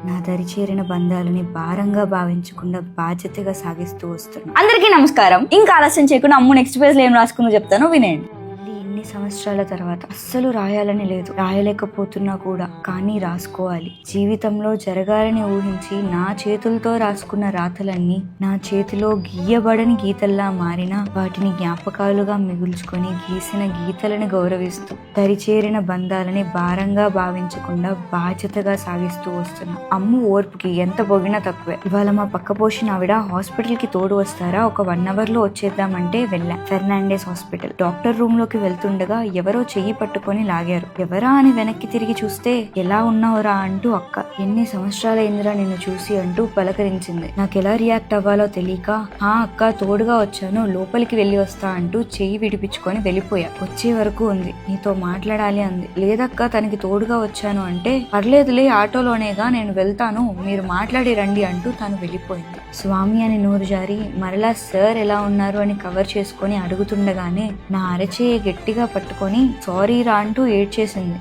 నా దరి చేరిన బంధాలని భారంగా భావించకుండా బాధ్యతగా సాగిస్తూ వస్తున్నా. అందరికీ నమస్కారం. ఇంకా ఆలస్యం చేయకుండా అమ్ము నెక్స్ట్ పేజ్ లో ఏం రాసుకుందో చెప్తాను, వినేయండి. ఇన్ని సంవత్సరాల తర్వాత అస్సలు రాయాలని లేదు, రాయలేకపోతున్నా కూడా, కానీ రాసుకోవాలి. జీవితంలో జరగాలని ఊహించి నా చేతులతో రాసుకున్న రాతలన్నీ నా చేతిలో గీయబడని గీతల్లా మారినా వాటిని జ్ఞాపకాలుగా మిగుల్చుకొని గీసిన గీతలను గౌరవిస్తూ దరిచేరిన బంధాలని భారంగా భావించకుండా బాధ్యతగా సాగిస్తూ వస్తున్నా. అమ్ము ఓర్పుకి ఎంత పొగినా తక్కువే. ఇవాళ మా పక్క పోషిన ఆవిడ హాస్పిటల్ కి తోడు వస్తారా, ఒక 1 hour లో వచ్చేద్దామంటే వెళ్ళా. Fernandes hospital. డాక్టర్ రూమ్ లోకి వెళ్తుండగా ఎవరో చెయ్యి పట్టుకొని లాగారు. ఎవరా అని వెనక్కి తిరిగి చూస్తే ఎలా ఉన్నావురా అంటూ అక్క. ఎన్ని సంవత్సరాలైందిరా నిన్ను చూసి అంటూ పలకరించింది. నాకు ఎలా రియాక్ట్ అవ్వాలో తెలియక ఆ అక్క తోడుగా వచ్చాను, లోపలికి వెళ్ళి వస్తా అంటూ చెయ్యి విడిపించుకొని వెళ్ళిపోయా. వచ్చే వరకు ఉంది, నీతో మాట్లాడాలి అంది. లేదక్క తనకి తోడుగా వచ్చాను అంటే, పర్లేదులే ఆటోలోనేగా నేను వెళ్తాను, మీరు మాట్లాడి రండి అంటూ తను వెళ్ళిపోయింది. స్వామి అని నోరు జారి మరలా సార్ ఎలా ఉన్నారు అని కవర్ చేసుకొని అడుగుతుండగానే నా అరచేయి గట్టిగా పట్టుకొని సారీ రా అంటూ ఏడ్చేసింది.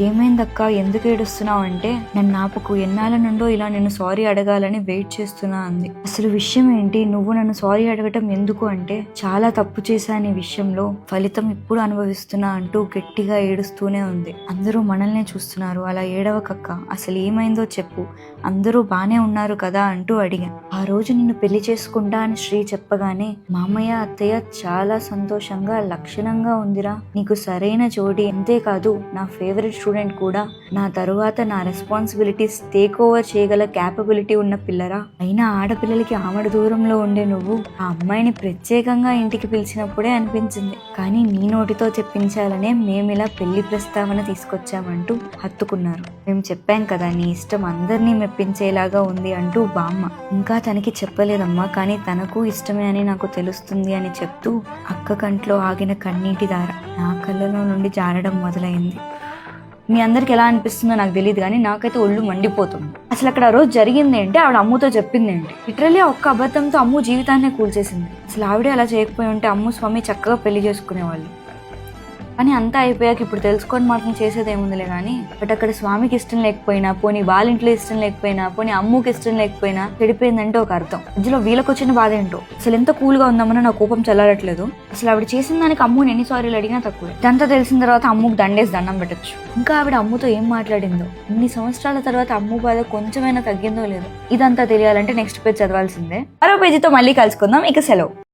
ఏమైందక్క, ఎందుకు ఏడుస్తున్నావు అంటే, నన్ను ఆపకు, ఎన్నాళ్ళ నుండో ఇలా నేను సారీ అడగాలని వెయిట్ చేస్తున్నా అంది. అసలు విషయం ఏంటి, నువ్వు నన్ను సారీ అడగటం ఎందుకు అంటే, చాలా తప్పు చేశాను, ఈ విషయంలో ఫలితం ఇప్పుడు అనుభవిస్తున్నా అంటూ గట్టిగా ఏడుస్తూనే ఉంది. అందరూ మనల్నే చూస్తున్నారు, అలా ఏడవకక్క, అసలు ఏమైందో చెప్పు, అందరూ బానే ఉన్నారు కదా అంటూ అడిగా. ఆ రోజు నిన్ను పెళ్లి చేసుకుంటా అని శ్రీ చెప్పగానే మామయ్య అత్తయ్య చాలా సంతోషంగా లక్షణంగా ఉందిరా, నీకు సరైన జోడి, అంతేకాదు నా ఫేవరెట్ స్టూడెంట్ కూడా, నా తరువాత నా రెస్పాన్సిబిలిటీస్ టేక్ ఓవర్ చేయగల క్యాపబిలిటీ ఉన్న పిల్లరా. అయినా ఆడపిల్లలకి ఆమడ దూరంలో ఉండే నువ్వు ఆ అమ్మాయిని ప్రత్యేకంగా ఇంటికి పిలిచినప్పుడే అనిపించింది, కానీ నీ నోటితో చెప్పించాలనే మేమిలా పెళ్లి ప్రస్తావన తీసుకొచ్చామంటూ హత్తుకున్నారు. మేము చెప్పాం కదా నీ ఇష్టం అందరినీ మెప్పించేలాగా ఉంది అంటూ బామ్మ. ఇంకా తనకి చెప్పలేదమ్మా, కానీ తనకు ఇష్టమే అని నాకు తెలుస్తుంది అని చెప్తూ అక్క కంట్లో ఆగిన కన్నీటి దార నా కళ్ళలో నుండి జారడం మొదలైంది. మీ అందరికి ఎలా అనిపిస్తుందో నాకు తెలియదు, కానీ నాకైతే ఒళ్ళు మండిపోతుంది. అసలు అక్కడ ఆ రోజు జరిగింది ఏంటి, ఆవిడ అమ్ముతో చెప్పింది ఏంటి, లిటరల్లీ ఒక్క అబద్ధంతో అమ్ము జీవితాన్నే కూల్చేసింది. అసలు ఆవిడే అలా చేయకపోయి ఉంటే అమ్ము స్వామి చక్కగా పెళ్లి చేసుకునేవాళ్ళు. కానీ అంతా అయిపోయాక ఇప్పుడు తెలుసుకొని మాత్రం చేసేది ఏముందిలే కానీ, బట్ అక్కడ స్వామికి ఇష్టం లేకపోయినా, పోనీ వాళ్ళ ఇంట్లో ఇష్టం లేకపోయినా, పోనీ అమ్ముకి ఇష్టం లేకపోయినా చెడిపోయిందంటే ఒక అర్థం. మధ్యలో వీళ్ళకి వచ్చిన బాధ ఏంటో, అసలు ఎంత కూల్గా ఉందామని నా కోపం చల్లారట్లేదు. అసలు ఆవిడ చేసిన దానికి అమ్ముని ఎన్ని సారీలు అడిగినా తక్కువే. ఇదంతా తెలిసిన తర్వాత అమ్ముకు దండేసి దండం పెట్టచ్చు. ఇంకా ఆవిడ అమ్ముతో ఏం మాట్లాడిందో, ఇన్ని సంవత్సరాల తర్వాత అమ్ము బాధ కొంచెమైనా తగ్గిందో లేదో, ఇదంతా తెలియాలంటే నెక్స్ట్ పేజ్ చదవాల్సిందే. మరో పేజీతో మళ్ళీ కలుసుకుందాం. ఇక సెలవు.